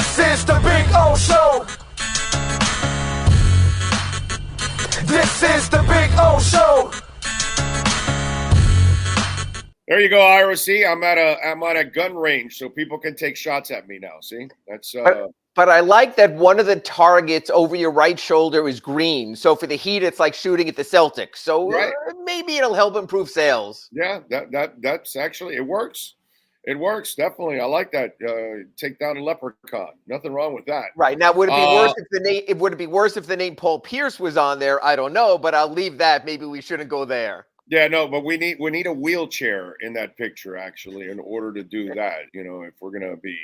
This is the Big O Show. This is the Big O Show. There you go, Ira. See, I'm at a gun range, so people can take shots at me now. See, that's. But I like that one of the targets over your right shoulder is green. So for the Heat, it's like shooting at the Celtics. So maybe it'll help improve sales. Yeah, that's actually it works. It works definitely. I like that. Take down a leprechaun. Nothing wrong with that. Right now, would it be worse if the name? Would it be worse if the name Paul Pierce was on there? I don't know, but I'll leave that. Maybe we shouldn't go there. Yeah, no, but we need a wheelchair in that picture actually in order to do that. You know, if we're gonna be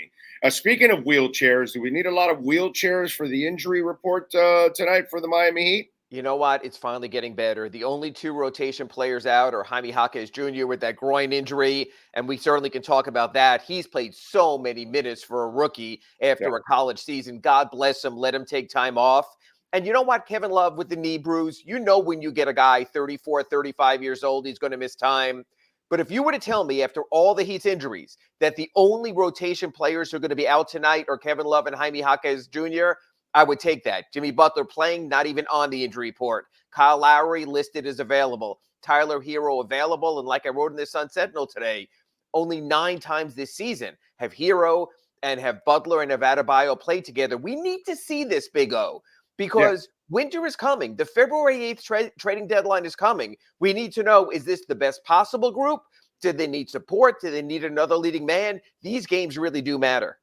speaking of wheelchairs, do we need a lot of wheelchairs for the injury report tonight for the Miami Heat? You know what? It's finally getting better. The only two rotation players out are Jaime Jaquez Jr. with that groin injury, and we certainly can talk about that. He's played so many minutes for a rookie after a college season. God bless him. Let him take time off. And you know what, Kevin Love with the knee bruise, you know when you get a guy 34, 35 years old, he's going to miss time. But if you were to tell me after all the Heat's injuries that the only rotation players who are going to be out tonight are Kevin Love and Jaime Jaquez Jr., I would take that. Jimmy Butler playing, not even on the injury report. Kyle Lowry listed as available. Tyler Hero available. And like I wrote in the Sun Sentinel today, only 9 times this season have Hero and have Butler and have Adebayo played together. We need to see this, Big O. Because winter is coming. The February 8th trading deadline is coming. We need to know, is this the best possible group? Did they need support? Do they need another leading man? These games really do matter.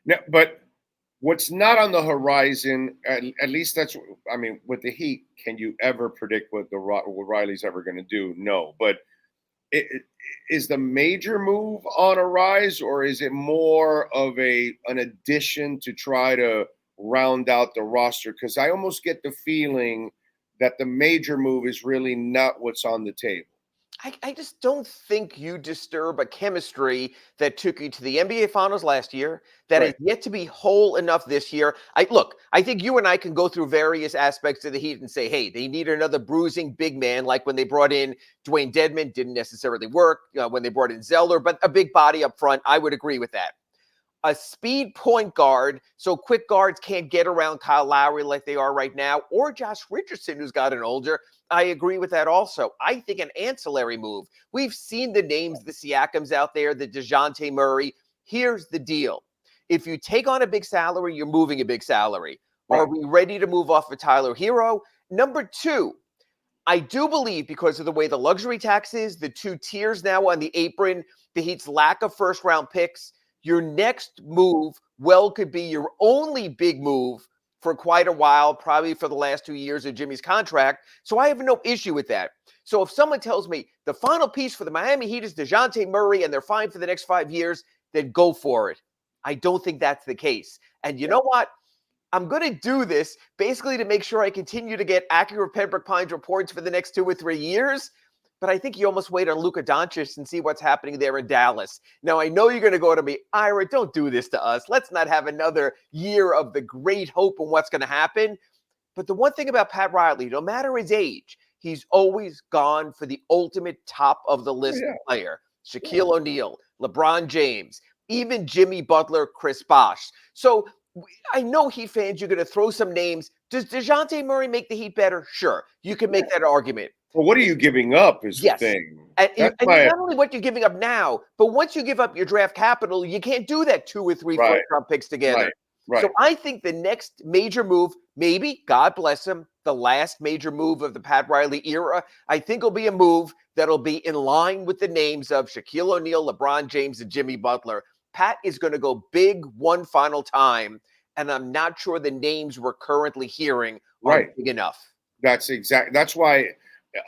No, but what's not on the horizon, at least that's, I mean, with the Heat, can you ever predict what Riley's ever going to do? No. But is the major move on a rise, or is it more of an addition to try to round out the roster? Because I almost get the feeling that the major move is really not what's on the table. I just don't think you disturb a chemistry that took you to the NBA Finals last year, that is yet to be whole enough this year. I think you and I can go through various aspects of the Heat and say, hey, they need another bruising big man, like when they brought in Dwayne Dedmon, didn't necessarily work. When they brought in Zeller, but a big body up front, I would agree with that. A speed point guard, so quick guards can't get around Kyle Lowry like they are right now, or Josh Richardson, who's gotten older. I agree with that also. I think an ancillary move. We've seen the names, the Siakams out there, the DeJounte Murray. Here's the deal. If you take on a big salary, you're moving a big salary. Are we ready to move off of Tyler Hero? Number 2, I do believe because of the way the luxury tax is, the 2 tiers now on the apron, the Heat's lack of first-round picks, your next move could be your only big move for quite a while, probably for the last 2 years of Jimmy's contract. So I have no issue with that. So if someone tells me the final piece for the Miami Heat is DeJounte Murray and they're fine for the next 5 years, then go for it. I don't think that's the case. And you know what? I'm going to do this basically to make sure I continue to get accurate Pembroke Pines reports for the next 2 or 3 years. But I think you almost wait on Luka Doncic and see what's happening there in Dallas. Now, I know you're going to go to me, Ira, don't do this to us. Let's not have another year of the great hope on what's going to happen. But the one thing about Pat Riley, no matter his age, he's always gone for the ultimate top of the list player. Shaquille O'Neal, LeBron James, even Jimmy Butler, Chris Bosh. So I know Heat fans, you're going to throw some names. Does DeJounte Murray make the Heat better? Sure. You can make that argument. Well, what are you giving up is the thing. And not only what you're giving up now, but once you give up your draft capital, you can't do that 2 or 3 first-round picks together. So I think the next major move, maybe, God bless him, the last major move of the Pat Riley era, I think will be a move that'll be in line with the names of Shaquille O'Neal, LeBron James, and Jimmy Butler. Pat is going to go big one final time, and I'm not sure the names we're currently hearing are big enough. That's why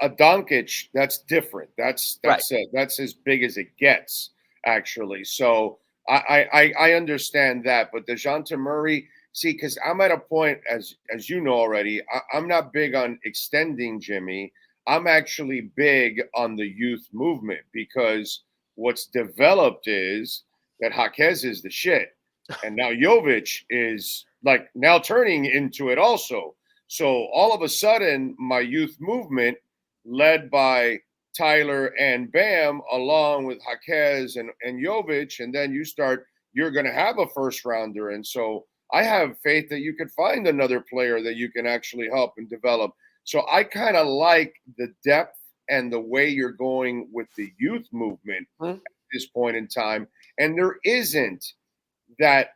a Doncic, that's different. That's as big as it gets, actually. So I understand that, but DeJounte Murray, see, because I'm at a point, as you know already, I'm not big on extending Jimmy. I'm actually big on the youth movement, because what's developed is that Jaquez is the shit, and now Jovic is like now turning into it also. So all of a sudden, my youth movement, led by Tyler and Bam, along with Jaquez and Jovic, and then you start you're going to have a first rounder. And so I have faith that you could find another player that you can actually help and develop. So I kind of like the depth and the way you're going with the youth movement at this point in time. And there isn't that,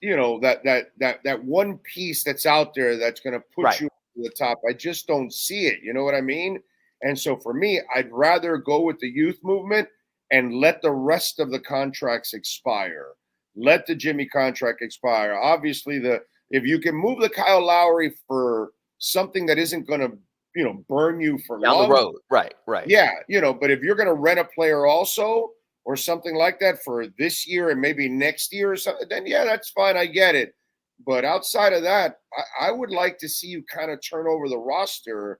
that one piece that's out there that's going to put you to the top. I just don't see it. You know what I mean? And so for me, I'd rather go with the youth movement and let the rest of the contracts expire. Let the Jimmy contract expire. Obviously, if you can move the Kyle Lowry for something that isn't going to, burn you for down the road. Right. Yeah. But if you're going to rent a player also or something like that for this year and maybe next year or something, then yeah, that's fine. I get it. But outside of that, I would like to see you kind of turn over the roster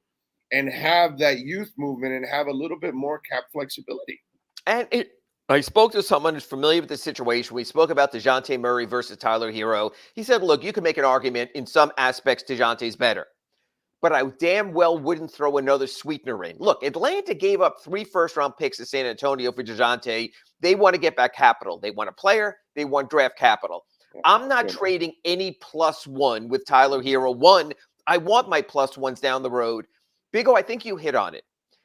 and have that youth movement and have a little bit more cap flexibility. And I spoke to someone who's familiar with the situation. We spoke about DeJounte Murray versus Tyler Hero. He said, look, you can make an argument in some aspects DeJounte's better. But I damn well wouldn't throw another sweetener in. Look, Atlanta gave up 3 first-round picks to San Antonio for DeJounte. They want to get back capital. They want a player. They want draft capital. I'm not trading any +1 with Tyler Hero. One, I want my +1s down the road. Big O, I think you hit on it.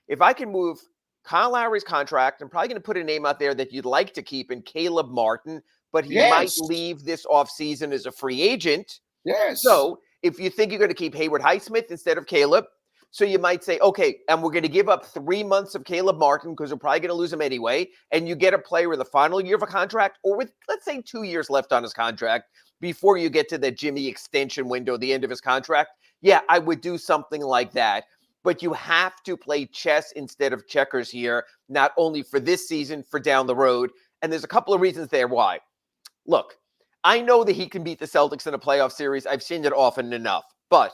If I can move Kyle Lowry's contract, I'm probably going to put a name out there that you'd like to keep in Caleb Martin, but he might leave this offseason as a free agent. Yes. So if you think you're going to keep Haywood Highsmith instead of Caleb, so you might say, okay, and we're going to give up 3 months of Caleb Martin because we're probably going to lose him anyway, and you get a player in the final year of a contract or with, let's say, 2 years left on his contract before you get to the Jimmy extension window, the end of his contract. Yeah, I would do something like that. But you have to play chess instead of checkers here, not only for this season, for down the road. And there's a couple of reasons there why. Look, I know that he can beat the Celtics in a playoff series. I've seen it often enough. But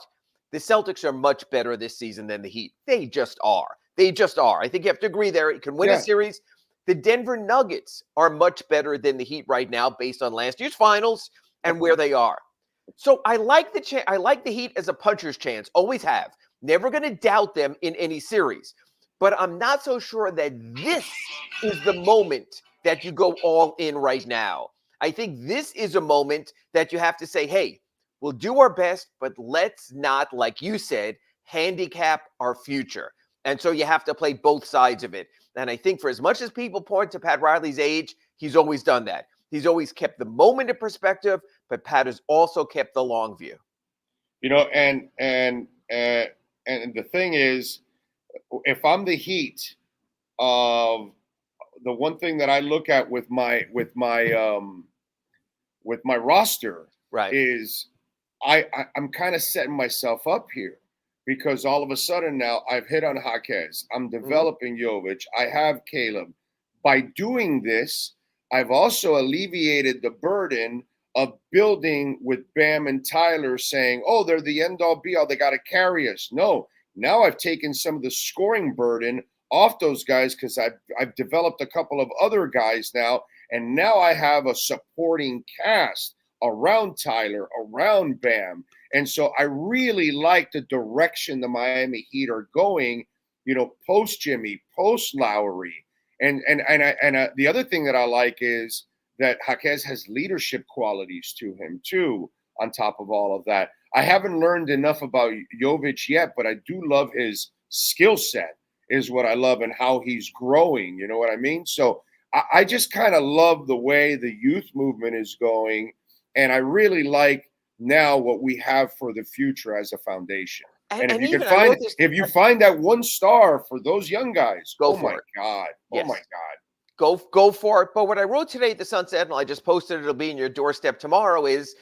the Celtics are much better this season than the Heat. They just are. They just are. I think you have to agree there. He can win a series. The Denver Nuggets are much better than the Heat right now based on last year's finals and where they are. So I like the Heat as a puncher's chance. Always have. Never going to doubt them in any series. But I'm not so sure that this is the moment that you go all in right now. I think this is a moment that you have to say, hey, we'll do our best, but let's not, like you said, handicap our future. And so you have to play both sides of it. And I think for as much as people point to Pat Riley's age, he's always done that. He's always kept the moment in perspective, but Pat has also kept the long view. And the thing is, if I'm the Heat, the one thing that I look at with my roster is I'm kind of setting myself up here because all of a sudden now I've hit on Jaquez. I'm developing Jovic. I have Caleb. By doing this, I've also alleviated the burden of building with Bam and Tyler saying, oh, they're the end-all be-all. They got to carry us. No, now I've taken some of the scoring burden off those guys because I've developed a couple of other guys now, and now I have a supporting cast around Tyler, around Bam. And so I really like the direction the Miami Heat are going, post Jimmy, post Lowry. And the other thing that I like is that Jaquez has leadership qualities to him too, on top of all of that. I haven't learned enough about Jovic yet, but I do love his skill set is what I love and how he's growing. You know what I mean? So I just kind of love the way the youth movement is going. And I really like now what we have for the future as a foundation. And if you find that one star for those young guys, go for it. God. Yes. Oh my God. Go for it. But what I wrote today at the Sun Sentinel, I just posted it, it'll be in your doorstep tomorrow, is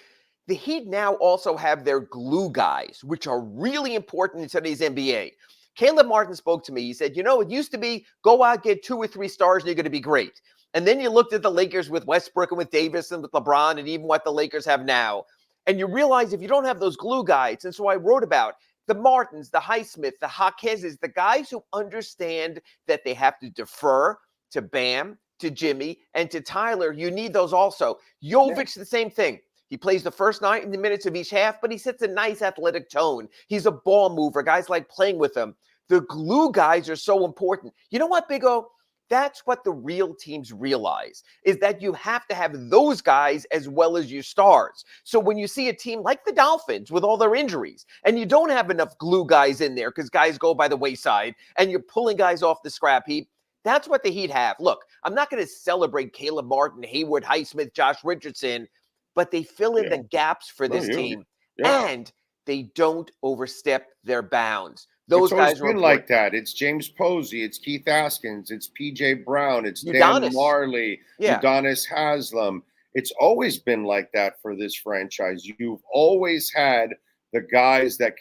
the Heat now also have their glue guys, which are really important in today's NBA. Caleb Martin spoke to me. He said, it used to be go out, get 2 or 3 stars, and you're going to be great. And then you looked at the Lakers with Westbrook and with Davis and with LeBron and even what the Lakers have now. And you realize if you don't have those glue guys, and so I wrote about the Martins, the Highsmith, the Jaquez's, the guys who understand that they have to defer to Bam, to Jimmy, and to Tyler. You need those also. Jovic, the same thing. He plays the first 90 minutes of each half, but he sets a nice athletic tone. He's a ball mover. Guys like playing with him. The glue guys are so important. You know what, Big O? That's what the real teams realize, is that you have to have those guys as well as your stars. So when you see a team like the Dolphins with all their injuries, and you don't have enough glue guys in there because guys go by the wayside, and you're pulling guys off the scrap heap, that's what the Heat have. Look, I'm not going to celebrate Caleb Martin, Hayward, Highsmith, Josh Richardson, but they fill in the gaps for this team, and they don't overstep their bounds. Those it's always guys been like that. It's James Posey, it's Keith Askins, it's PJ Brown, it's Dan Marley, Udonis Haslam. It's always been like that for this franchise. You've always had the guys that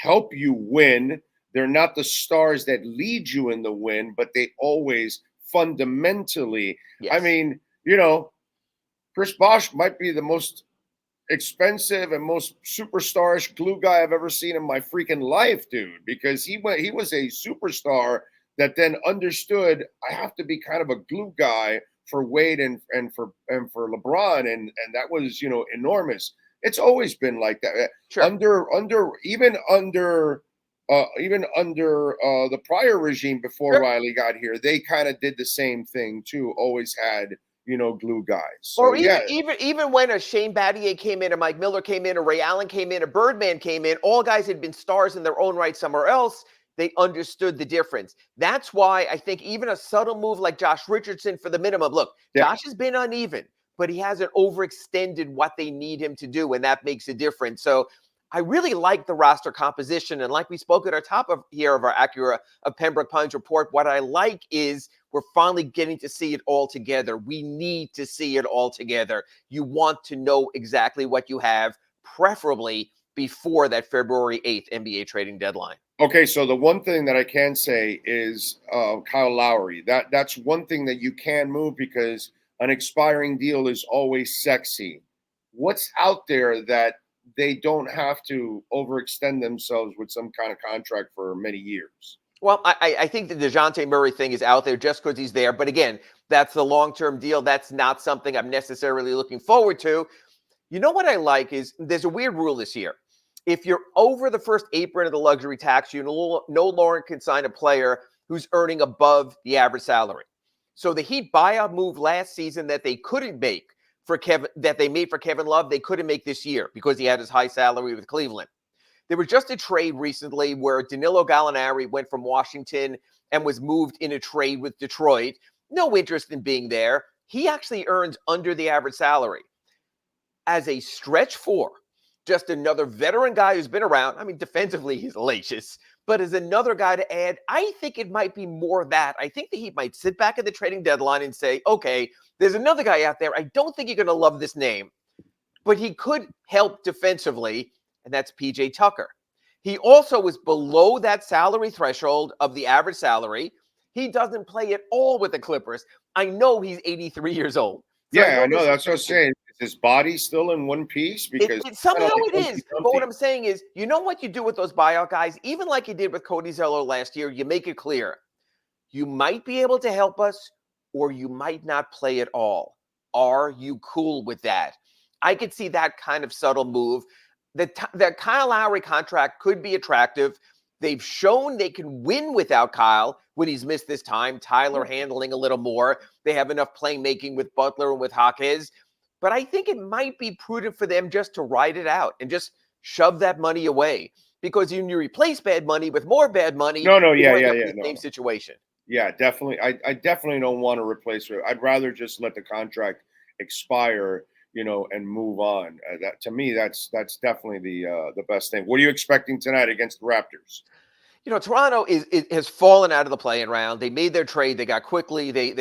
help you win. They're not the stars that lead you in the win, but they always fundamentally. I mean, Chris Bosh might be the most expensive and most superstarish glue guy I've ever seen in my freaking life, dude, because he was a superstar that then understood I have to be kind of a glue guy for Wade and for LeBron, and that was enormous. It's always been like that. Even under the prior regime before Riley got here, they kind of did the same thing too. Always had glue guys. So, or even when a Shane Battier came in, a Mike Miller came in, a Ray Allen came in, a Birdman came in, all guys had been stars in their own right somewhere else. They understood the difference. That's why I think even a subtle move like Josh Richardson for the minimum. Look, Josh has been uneven, but he hasn't overextended what they need him to do, and that makes a difference. So I really like the roster composition. And like we spoke at our top of our Acura of Pembroke Pines report, what I like is we're finally getting to see it all together. We need to see it all together. You want to know exactly what you have, preferably before that February 8th NBA trading deadline. Okay, so the one thing that I can say is Kyle Lowry. That's one thing that you can move because an expiring deal is always sexy. What's out there that they don't have to overextend themselves with some kind of contract for many years? Well, I think the DeJounte Murray thing is out there just because he's there. But again, that's the long-term deal. That's not something I'm necessarily looking forward to. You know what I like is there's a weird rule this year. If you're over the first apron of the luxury tax, you no longer can sign a player who's earning above the average salary. So the Heat buyout move last season that they couldn't make that they made for Kevin Love, they couldn't make this year because he had his high salary with Cleveland. There was just a trade recently where Danilo Gallinari went from Washington and was moved in a trade with Detroit. No interest in being there. He actually earns under the average salary. As a stretch four, just another veteran guy who's been around. I mean, defensively, he's hellacious. But as another guy to add, I think it might be more that. I think that he might sit back at the trading deadline and say, okay, there's another guy out there. I don't think you're going to love this name, but he could help defensively, and that's PJ Tucker. He also was below that salary threshold of the average salary. He doesn't play at all with the Clippers. I know he's 83 years old. So I know. That's what I'm saying. Is his body still in one piece? Because somehow it is. But what I'm saying is, you know what you do with those buyout guys, even like you did with Cody Zeller last year, you make it clear. You might be able to help us, or you might not play at all. Are you cool with that? I could see that kind of subtle move. The Kyle Lowry contract could be attractive. They've shown they can win without Kyle when he's missed this time. Tyler handling a little more. They have enough playmaking with Butler and with Jaquez. But I think it might be prudent for them just to ride it out and just shove that money away. Because when you replace bad money with more bad money, same situation. Yeah, definitely. I definitely don't want to replace it. I'd rather just let the contract expire, and move on. That to me, that's definitely the best thing. What are you expecting tonight against the Raptors? Toronto has fallen out of the play-in round. They made their trade. They got quickly. They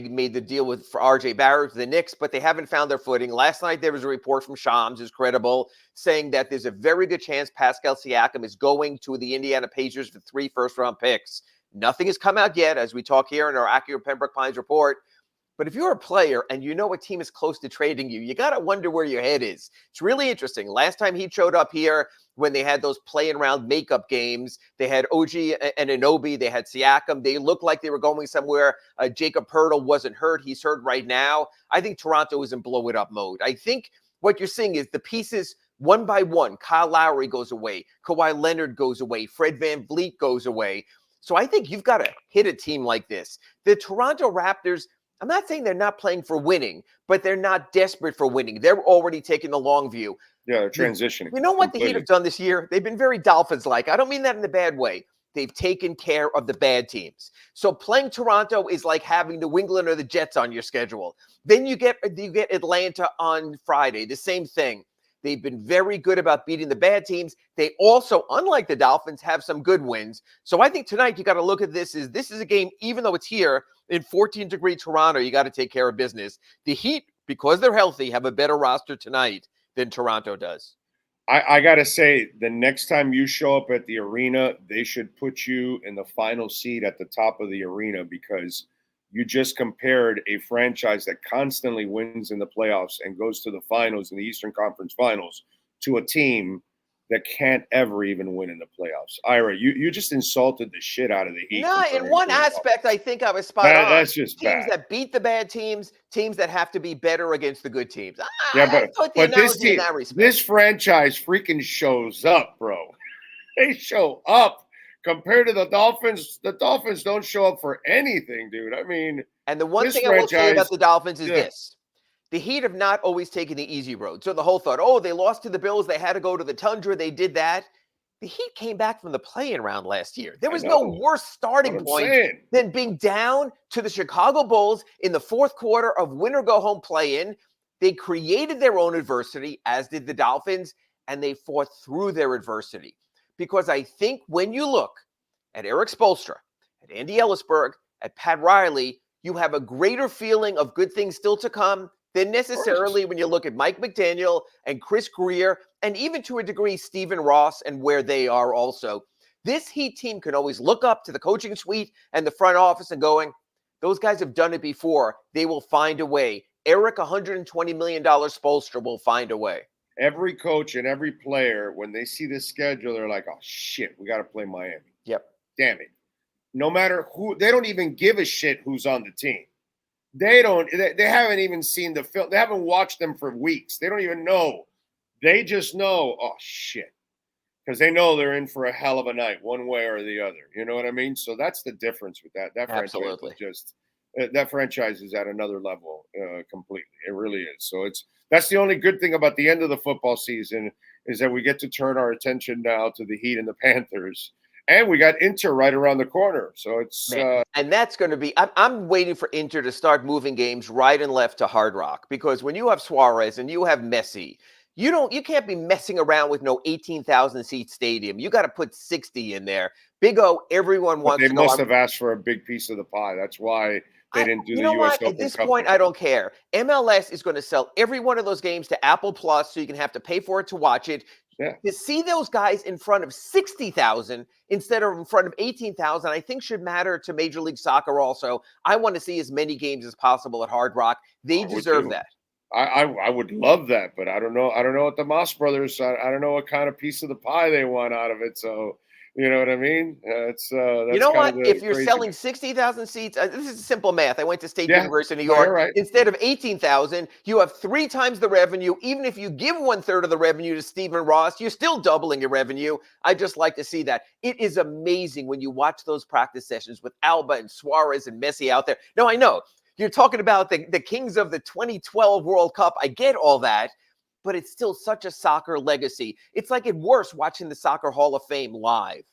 made the deal for RJ Barrett to the Knicks, but they haven't found their footing. Last night there was a report from Shams, who's credible, saying that there's a very good chance Pascal Siakam is going to the Indiana Pacers for 3 first-round picks. Nothing has come out yet, as we talk here in our Acura Pembroke Pines report. But if you're a player and you know a team is close to trading you, you got to wonder where your head is. It's really interesting. Last time he showed up here when they had those play-in round makeup games, they had OG and Anunoby, they had Siakam. They looked like they were going somewhere. Jacob Poeltl wasn't hurt. He's hurt right now. I think Toronto is in blow-it-up mode. I think what you're seeing is the pieces one by one. Kyle Lowry goes away. Kawhi Leonard goes away. Fred VanVleet goes away. So I think you've got to hit a team like this. The Toronto Raptors, I'm not saying they're not playing for winning, but they're not desperate for winning. They're already taking the long view. Yeah, they're transitioning. You know what completely. the Heat have done this year? They've been very Dolphins-like. I don't mean that in a bad way. They've taken care of the bad teams. So playing Toronto is like having New England or the Jets on your schedule. Then you get Atlanta on Friday, the same thing. They've been very good about beating the bad teams. They also, unlike the Dolphins, have some good wins. So I think tonight you got to look at this is a game, even though it's here in 14-degree Toronto, you got to take care of business. The Heat, because they're healthy, have a better roster tonight than Toronto does. I got to say, the next time you show up at the arena, they should put you in the final seat at the top of the arena, because you just compared a franchise that constantly wins in the playoffs and goes to the finals in the Eastern Conference Finals to a team that can't ever even win in the playoffs. Ira, you just insulted the shit out of the Heat. No, in one aspect, I think I was spot on. That's just teams bad. that beat the bad teams that have to be better against the good teams. Yeah, but this team, this franchise freaking shows up, bro. They show up. Compared to the Dolphins don't show up for anything, dude. I mean, and the one thing I will say about the Dolphins is this. The Heat have not always taken the easy road. So the whole thought, oh, they lost to the Bills. They had to go to the Tundra. They did that. The Heat came back from the play-in round last year. There was no worse starting point than being down to the Chicago Bulls in the fourth quarter of win-or-go-home play-in. They created their own adversity, as did the Dolphins, and they fought through their adversity. Because I think when you look at Eric Spoelstra, at Andy Ellisberg, at Pat Riley, you have a greater feeling of good things still to come than necessarily when you look at Mike McDaniel and Chris Greer, and even to a degree, Stephen Ross and where they are also. This Heat team can always look up to the coaching suite and the front office and going, those guys have done it before. They will find a way. Eric, $120 million Spoelstra will find a way. Every coach and every player, when they see the schedule, they're like, oh, shit, we got to play Miami. Yep. Damn it. No matter who, they don't even give a shit who's on the team. They haven't even seen the film. They haven't watched them for weeks. They don't even know. They just know, oh, shit. Because they know they're in for a hell of a night, one way or the other. You know what I mean? So that's the difference with that. That Absolutely. That franchise is at another level completely. It really is. So that's the only good thing about the end of the football season, is that we get to turn our attention now to the Heat and the Panthers. And we got Inter right around the corner. So it's and that's going to be I'm waiting for Inter to start moving games right and left to Hard Rock, because when you have Suarez and you have Messi, you can't be messing around with no 18,000 seat stadium. You got to put 60 in there. Big O, everyone wants to know. They must have asked for a big piece of the pie. That's why they didn't do the US Open. At this point, I don't care. MLS is going to sell every one of those games to Apple Plus, so you can have to pay for it to watch it. Yeah. To see those guys in front of 60,000 instead of in front of 18,000, I think should matter to Major League Soccer also. I want to see as many games as possible at Hard Rock. They deserve that. I would love that, but I don't know. I don't know what the Moss brothers, I don't know what kind of piece of the pie they want out of it. So, you know what I mean? That's you know what? If you're selling 60,000 seats, this is simple math. I went to State University of New York. Right. Instead of 18,000, you have 3 times the revenue. Even if you give 1/3 of the revenue to Stephen Ross, you're still doubling your revenue. I just like to see that. It is amazing when you watch those practice sessions with Alba and Suarez and Messi out there. Now, I know you're talking about the kings of the 2012 World Cup. I get all that. But it's still such a soccer legacy. It's like worse watching the Soccer Hall of Fame live.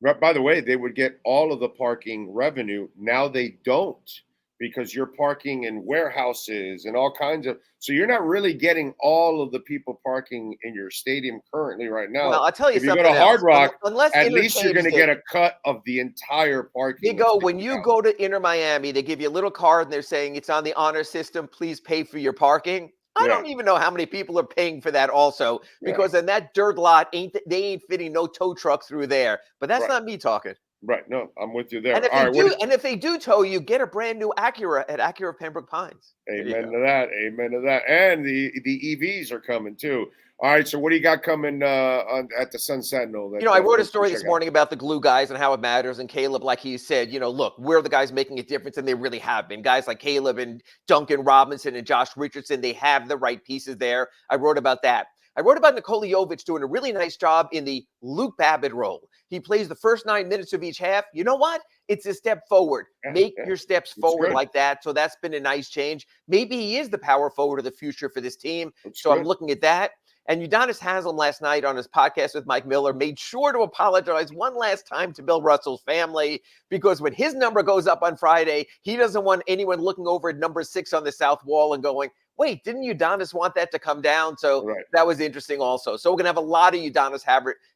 By the way, they would get all of the parking revenue. Now they don't, because you're parking in warehouses and all kinds of. So you're not really getting all of the people parking in your stadium currently right now. Well, I'll tell you something. If you go to Hard Rock, unless at least you're going to get a cut of the entire parking. When you go to Inter Miami, they give you a little card and they're saying it's on the honor system. Please pay for your parking. I don't even know how many people are paying for that also, because in that dirt lot, they ain't fitting no tow truck through there. But that's not me talking. Right. No, I'm with you there. And if they do tow you, get a brand new Acura at Acura Pembroke Pines. Amen to that. Amen to that. And the EVs are coming too. All right, so what do you got coming at the Sun Sentinel? I wrote a story this morning about the glue guys and how it matters. And Caleb, like he said, look, we're the guys making a difference, and they really have been. Guys like Caleb and Duncan Robinson and Josh Richardson, they have the right pieces there. I wrote about that. I wrote about Nikola Jovic doing a really nice job in the Luke Babbitt role. He plays the first 9 minutes of each half. You know what? It's a step forward. Make your steps forward like that. So that's been a nice change. Maybe he is the power forward of the future for this team. I'm looking at that. And Udonis Haslam last night on his podcast with Mike Miller made sure to apologize one last time to Bill Russell's family, because when his number goes up on Friday, he doesn't want anyone looking over at number 6 on the south wall and going, wait, didn't Udonis want that to come down? So that was interesting also. So we're going to have a lot of Udonis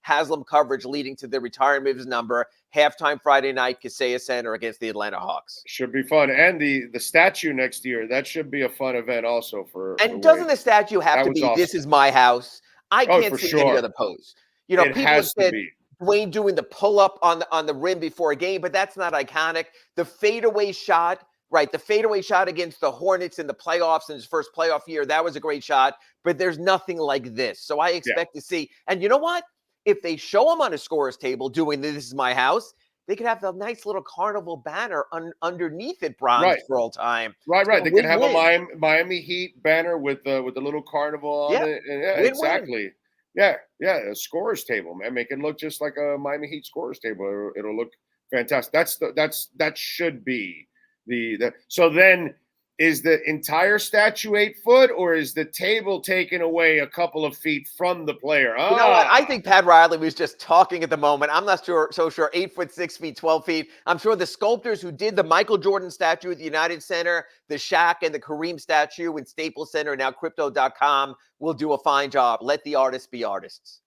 Haslam coverage leading to the retirement of his number. Halftime Friday night, Kaseya Center against the Atlanta Hawks. Should be fun. And the statue next year, that should be a fun event also for doesn't the statue have to be, awesome. This is my house? I can't see any other pose. You know, people have said Dwayne doing the pull-up on the rim before a game, but that's not iconic. The fadeaway shot, right, the fadeaway shot against the Hornets in the playoffs in his first playoff year, that was a great shot, but there's nothing like this. So I expect to see, and you know what? If they show him on a scorer's table doing This Is My House, they could have the nice little carnival banner underneath it, bronze for all time. Right. They could have a Miami Heat banner with the little carnival on it. And exactly. Yeah, a scorer's table, man. Make it look just like a Miami Heat scorer's table. It'll look fantastic. That should be the. So then, is the entire statue 8 foot, or is the table taken away a couple of feet from the player? You know what? I think Pat Riley was just talking at the moment. I'm not so sure. 8 foot, 6 feet, 12 feet. I'm sure the sculptors who did the Michael Jordan statue at the United Center, the Shaq and the Kareem statue in Staples Center, now Crypto.com, will do a fine job. Let the artists be artists.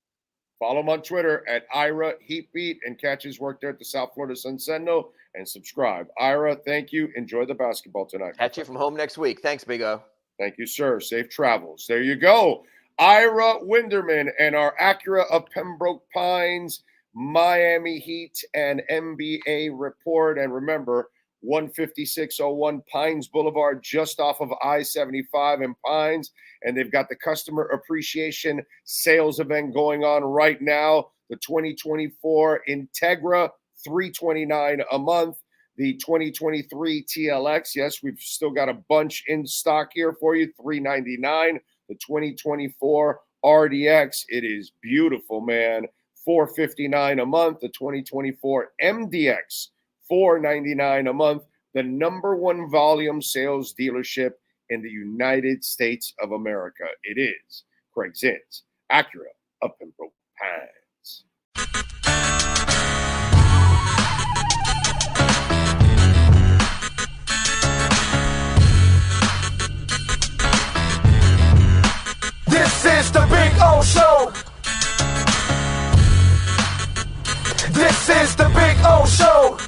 Follow him on Twitter at Ira Heatbeat and catch his work there at the South Florida Sun Sentinel and subscribe. Ira, thank you. Enjoy the basketball tonight. Catch you from home next week. Thanks, Big O. Thank you, sir. Safe travels. There you go. Ira WInderman and our Acura of Pembroke Pines, Miami Heat and NBA report. And remember, 15601 Pines Boulevard, just off of I-75 in Pines. And they've got the customer appreciation sales event going on right now. The 2024 Integra, $329 a month. The 2023 TLX, yes, we've still got a bunch in stock here for you, $399. The 2024 RDX, it is beautiful, man, $459 a month. The 2024 MDX, $499 a month. The number 1 volume sales dealership in the United States of America. It is Craig Zinn's Acura of Pembroke Pines. This is the Big O Show. This is the Big O Show.